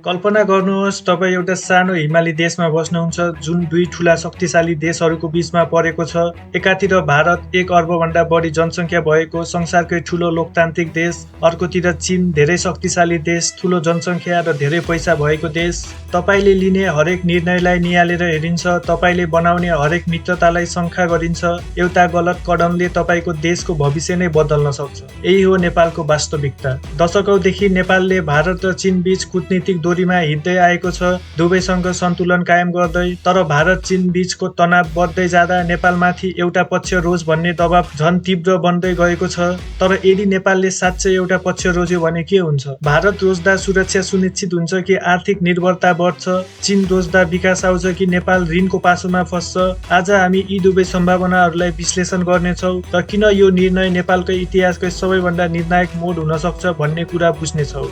कल्पना गर्नुहोस् तपाईँ एउटा सानो हिमाली देशमा बस्नुहुन्छ जुन दुई ठूला शक्तिशाली देशहरूको बीचमा परेको छ। एकातिर भारत 1 अर्बभन्दा बढी जनसङ्ख्या भएको संसारकै ठूलो लोकतान्त्रिक देश, अर्कोतिर चीन धेरै शक्तिशाली देश, ठूलो जनसङ्ख्या र धेरै पैसा भएको देश। तपाईले लिने हरेक निर्णयलाई नियालेर हेरिन्छ, तपाईले बनाउने हरेक मित्रतालाई शङ्का गरिन्छ। एउटा गलत कदमले तपाईको देशको भविष्य नै बदल्न सक्छ। यही हो नेपालको वास्तविकता। दशकौंदेखि नेपालले भारत र चीन बीच कूटनीतिक दूरीमा हिँड्दै आएको छ, दुवैसँग सन्तुलन कायम गर्दै। तर भारत चीन बीचको तनाव बढ्दै जाँदा नेपालमाथि एउटा पक्ष रोज भन्ने दबाव झन तीव्र बन्दै गएको छ। तर यदि नेपालले साँच्चै एउटा पक्ष रोज्यो भने के हुन्छ? भारत रोज्दा सुरक्षा सुनिश्चित हुन्छ कि आर्थिक निर्भरता बढ्छ? चीन रोज्दा विकास आउँछ कि नेपाल ऋणको पासोमा फस्छ? आज हामी यी दुवै सम्भावनाहरूलाई विश्लेषण गर्नेछौँ र किन यो निर्णय नेपालकै इतिहासकै सबैभन्दा निर्णायक मोड हुन सक्छ भन्ने कुरा बुझ्नेछौँ।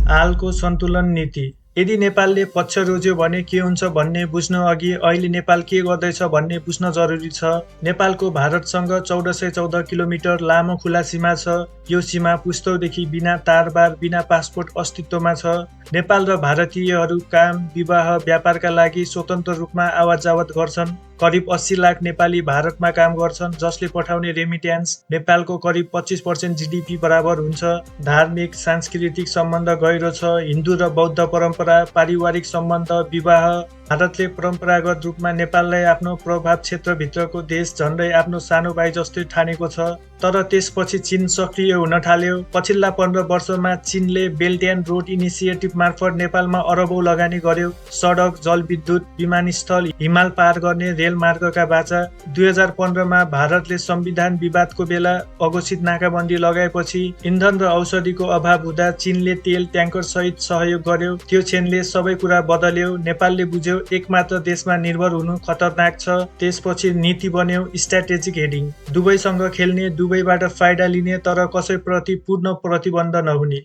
हालको सन्तुलन नीति। यदि नेपालले पक्ष रोज्यो भने के हुन्छ भन्ने बुझ्न अघि अहिले नेपाल के गर्दैछ भन्ने बुझ्न जरुरी छ। नेपालको भारतसँग 1414 किलोमिटर लामो खुला सीमा छ। यो सीमा पुस्तौदेखि बिना तारबार, बिना पासपोर्ट अस्तित्वमा छ। नेपाल र भारतीयहरू काम, विवाह, व्यापारका लागि स्वतन्त्र रूपमा आवात-जावत गर्छन्। करिब 80 लाख नेपाली भारतमा काम गर्छन्, जसले पठाउने रेमिट्यान्स नेपालको करिब 25% जीडीपी बराबर हुन्छ। धार्मिक, सांस्कृतिक सम्बन्ध गहिरो छ। हिन्दू र बौद्ध परम्परा, पारिवारिक सम्बन्ध, विवाह। भारतले परम्परागत रूपमा नेपाललाई आफ्नो प्रभाव क्षेत्रभित्रको देश, झन्डै आफ्नो सानो भाइ जस्तै ठानेको छ। तर त्यसपछि चीन सक्रिय हुन थाल्यो। पछिल्ला 15 वर्षमा चीनले बेल्ट एन्ड रोड इनिसिएटिभ मार्फत नेपालमा अरबौं लगानी गर्यो। सडक, जलविद्युत, विमानस्थल, हिमाल पार गर्ने रेलमार्गका बाचा। 2015 मा भारतले संविधान विवादको बेला अघोषित नाकाबन्दी लगाएपछि इन्धन र औषधिको अभाव हुँदा चीनले तेल ट्याङ्कर सहित सहयोग गर्यो। त्यो क्षणले सबै कुरा बदल्यो। नेपालले बुझ्यो एकमात्र देशमा निर्भर हुनु खतरनाक छ। त्यसपछि नीति बन्यो स्ट्र्याटेजिक हेडिङ। दुवैसँग खेल्ने, दुवैबाट फाइदा लिने, तर कसैप्रति पूर्ण प्रतिबन्ध नहुने।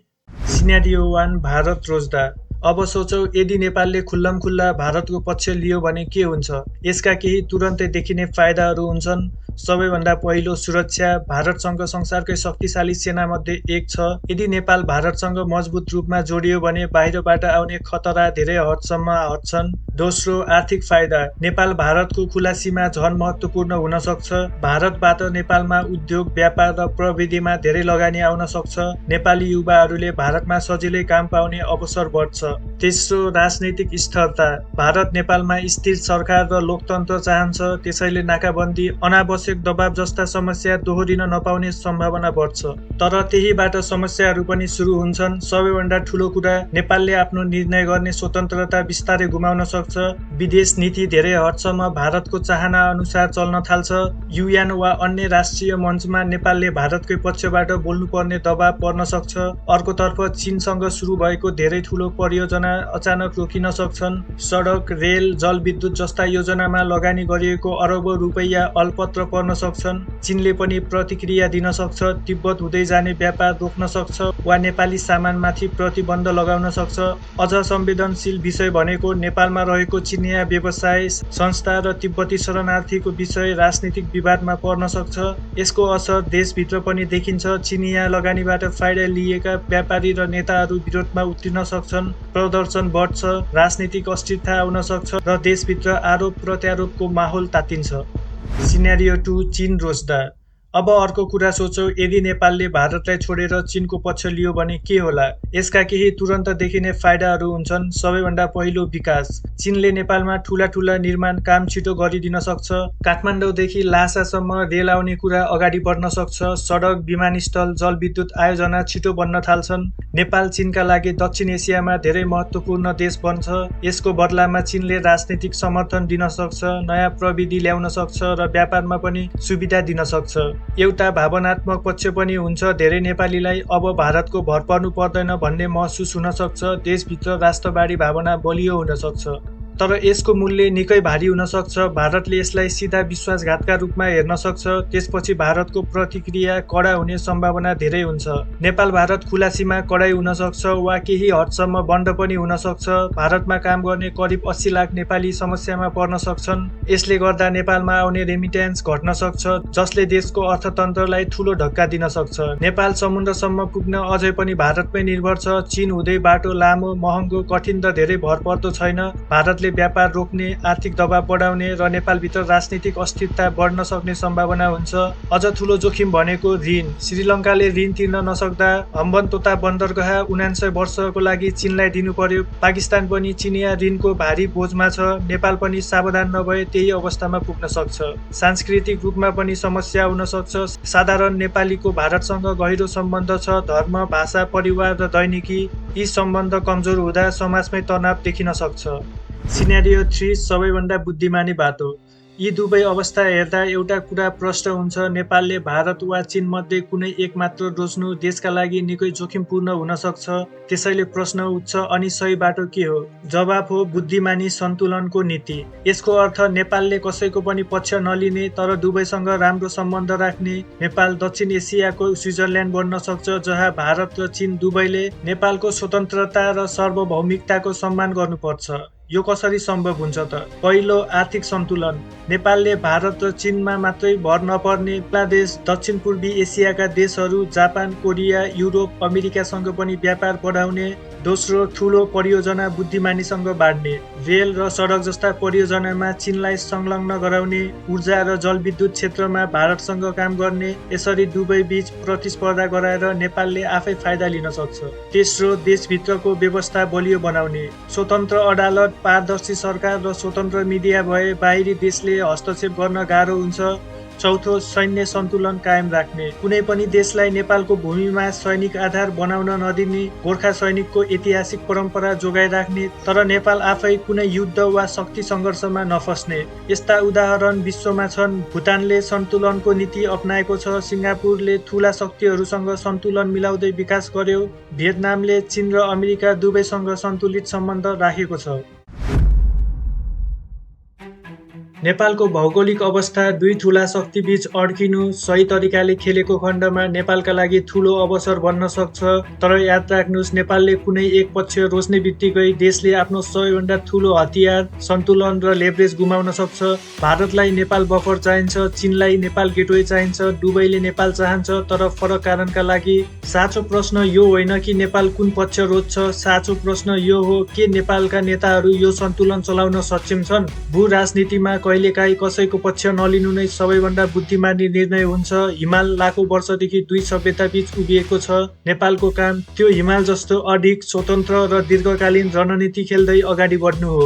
सिनेरियो 1 भारत रोज्दा। अब सोचौं, यदि नेपालले खुल्लमखुल्ला भारतको पक्ष लियो भने के हुन्छ? यसका केही तुरन्तै देखिने फाइदाहरू हुन्छन्। सबैभन्दा पहिलो, सुरक्षा। भारतसँग संसारकै शक्तिशाली सेनामध्ये एक छ। यदि नेपाल भारतसँग मजबुत रूपमा जोडियो भने बाहिरबाट आउने खतरा धेरै हदसम्म हट्छन्। दोस्रो, आर्थिक फाइदा। नेपाल भारतको खुला सीमा झन महत्त्वपूर्ण हुन सक्छ। भारतबाट नेपालमा उद्योग, व्यापार र प्रविधिमा धेरै लगानी आउन सक्छ। नेपाली युवाहरूले भारतमा सजिलै काम पाउने अवसर बढ्छ। तेस्रो, राजनैतिक स्थिरता। भारत नेपालमा स्थिर सरकार र लोकतन्त्र चाहन्छ, त्यसैले नाकाबन्दी, अनावश्यक दबाव जस्ता समस्या दोहोरिन नपाउने सम्भावना बढ्छ। तर त्यहीबाट समस्याहरू पनि सुरु हुन्छन्। सबैभन्दा ठूलो कुरा, नेपालले आफ्नो निर्णय गर्ने स्वतन्त्रता बिस्तारै गुमाउन सक्छ। विदेश नीति धेरै हदसम्म भारतको चाहना अनुसार चल्न थाल्छ। युएन वा अन्य राष्ट्रिय मञ्चमा नेपालले भारतकै पक्षबाट बोल्नुपर्ने दबाव पर्न सक्छ। अर्कोतर्फ चीनसँग सुरु भएको धेरै ठूलो परियोजना अचानक रोकिन सक्छन्। सडक, रेल, जलविद्युत जस्ता योजनामा लगानी गरिएको अरबौं रुपैयाँ अलपत्र पर्न सक्छन्। चीनले पनि प्रतिक्रिया दिन सक्छ, तिब्बत हुँदै जाने व्यापार रोक्न सक्छ वा नेपाली सामानमाथि प्रतिबन्ध लगाउन सक्छ। अझ संवेदनशील विषय भनेको नेपालमा रहेको चिनिया व्यवसाय संस्था र तिब्बती शरणार्थीको विषय राजनीतिक विवादमा पर्न सक्छ। यसको असर देशभित्र पनि देखिन्छ। चिनिया लगानीबाट फाइदा लिएका व्यापारी र नेताहरू विरोधमा उत्रिन सक्छन्। प्रदर्शन बढ्छ, राजनीतिक अस्थिरता आउन सक्छ र देशभित्र आरोप प्रत्यारोपको माहौल तातिन्छ। सिनेरियो 2 चीन रोज्दा। अब अर्को कुरा सोचौं, यदि नेपालले भारतलाई छोडेर चीनको पक्ष लियो भने के होला? यसका केही तुरन्त देखिने फाइदाहरू हुन्छन्। सबैभन्दा पहिलो, विकास। चीनले नेपालमा ठूला निर्माण काम छिटो गरिदिन सक्छ। काठमाडौँदेखि ल्हासासम्म रेल आउने कुरा अगाडि बढ्न सक्छ। सडक, विमानस्थल, जलविद्युत आयोजना छिटो बन्न थाल्छन्। नेपाल चीनका लागि दक्षिण एसियामा धेरै महत्त्वपूर्ण देश बन्छ। यसको बदलामा चीनले राजनीतिक समर्थन दिन सक्छ, नयाँ प्रविधि ल्याउन सक्छ र व्यापारमा पनि सुविधा दिन सक्छ। एउटा भावनात्मक पक्ष पनि हुन्छ। धेरै नेपालीलाई अब भारतको भर पर्नु पर्दैन भन्ने महसुस हुन सक्छ। देशभित्र राष्ट्रवादी भावना बलियो हुन सक्छ। तर यसको मूल्य निकै भारी हुन सक्छ। भारतले यसलाई सीधा विश्वासघातका रूपमा हेर्न सक्छ। त्यसपछि भारतको प्रतिक्रिया कडा हुने सम्भावना धेरै हुन्छ। नेपाल भारत खुला सीमा कडै हुन सक्छ वा केही हदसम्म बन्द पनि हुन सक्छ। भारतमा काम गर्ने करिब 80 लाख नेपाली समस्यामा पर्न सक्छन्। यसले गर्दा नेपालमा आउने रेमिट्यान्स घट्न सक्छ, जसले देशको अर्थतन्त्रलाई ठूलो धक्का दिन सक्छ। नेपाल समुद्रसम्म पुग्न अझै पनि भारतमै निर्भर छ। चीन हुँदै बाटो लामो, महँगो, कठिन र धेरै भरपर्दो छैन। भारतले व्यापार रोक्ने, आर्थिक दबाव बढाउने र नेपालभित्र राजनीतिक अस्थिरता बढ्न सक्ने सम्भावना हुन्छ। अझ ठूलो जोखिम भनेको ऋण। श्रीलङ्काले ऋण तिर्न नसक्दा हम्बनतोता बन्दरगाह 79 वर्षको लागि चीनलाई दिनु पर्यो। पाकिस्तान पनि चिनिया ऋणको भारी बोझमा छ। नेपाल पनि सावधान नभए त्यही अवस्थामा पुग्न सक्छ। सांस्कृतिक रूपमा पनि समस्या हुन सक्छ। साधारण नेपालीको भारतसँग गहिरो सम्बन्ध छ। धर्म, भाषा, परिवार र दैनिकी यी सम्बन्ध कमजोर हुँदा समाजमै तनाव देखिन सक्छ। सिनेरियो 3 सबैभन्दा बुद्धिमानी बाटो। यी दुवै अवस्था हेर्दा एउटा कुरा प्रष्ट हुन्छ, नेपालले भारत वा चीन मध्ये कुनै एक मात्र रोज्नु देशका लागि निकै जोखिमपूर्ण हुन सक्छ। त्यसैले प्रश्न उठ्छ, अनि सही बाटो के हो? जवाफ हो बुद्धिमानी सन्तुलनको नीति। यसको अर्थ नेपालले कसैको पनि पक्ष नलिने तर दुवैसँग राम्रो सम्बन्ध राख्ने। नेपाल दक्षिण एसियाको स्विजरल्यान्ड बन्न सक्छ, जहाँ भारत र चीन दुवैले नेपालको स्वतन्त्रता र सार्वभौमिकताको सम्मान गर्नुपर्छ। यो कसरी सम्भव हुन्छ त? पहिलो, आर्थिक सन्तुलन। नेपालले भारत र चीनमा मात्रै भर नपर्ने देश दक्षिण पूर्वी एसियाका देशहरू जापान, कोरिया, युरोप, अमेरिकासँग पनि व्यापार बढाउने। दोस्रो, ठूलो परियोजना बुद्धिमानीसँग बाँड्ने। रेल र सडक जस्ता परियोजनामा चीनलाई संलग्न गराउने। ऊर्जा र जलविद्युत क्षेत्रमा भारतसँग काम गर्ने। यसरी दुवै बीच प्रतिस्पर्धा गराएर नेपालले आफै फाइदा लिन सक्छ। तेस्रो, देशभित्रको व्यवस्था बलियो बनाउने। स्वतन्त्र अदालत, पारदर्शी सरकार र स्वतन्त्र मिडिया भए बाहिरी देशले हस्तक्षेप गर्न गाह्रो हुन्छ। चौथो, सैन्य सन्तुलन कायम राख्ने। कुनै पनि देशलाई नेपालको भूमिमा सैनिक आधार बनाउन नदिने। गोर्खा सैनिकको ऐतिहासिक परम्परा जोगाइराख्ने, तर नेपाल आफै कुनै युद्ध वा शक्ति सङ्घर्षमा नफस्ने। यस्ता उदाहरण विश्वमा छन्। भुटानले सन्तुलनको नीति अपनाएको छ। सिङ्गापुरले ठूला शक्तिहरूसँग सन्तुलन मिलाउँदै विकास गर्यो। भियतनामले चीन र अमेरिका दुवैसँग सन्तुलित सम्बन्ध राखेको छ। नेपालको भौगोलिक अवस्था दुई ठूला शक्तिबीच अड्किनु सही तरिकाले खेलेको खण्डमा नेपालका लागि ठूलो अवसर बन्न सक्छ। तर याद राख्नुहोस्, नेपालले कुनै एक पक्ष रोज्ने बित्तिकै देशले आफ्नो सबैभन्दा ठूलो हतियार, सन्तुलन र लेभरेज गुमाउन सक्छ। भारतलाई नेपाल बफर चाहिन्छ, चीनलाई नेपाल गेटवे चाहिन्छ, दुवैले नेपाल चाहन्छ, तर फरक कारणका लागि। साँचो प्रश्न यो होइन कि नेपाल कुन पक्ष रोज्छ, साँचो प्रश्न यो हो के नेपालका नेताहरू यो सन्तुलन चलाउन सक्षम छन्। भू राजनीतिमा कहिलेकाहीँ कसैको पक्ष नलिनु नै सबैभन्दा बुद्धिमानी निर्णय हुन्छ। हिमाल लाखौं वर्षदेखि दुई सभ्यताबीच उभिएको छ। नेपालको काम त्यो हिमाल जस्तो अडिग, स्वतन्त्र र दीर्घकालीन रणनीति खेल्दै अगाडि बढ्नु हो।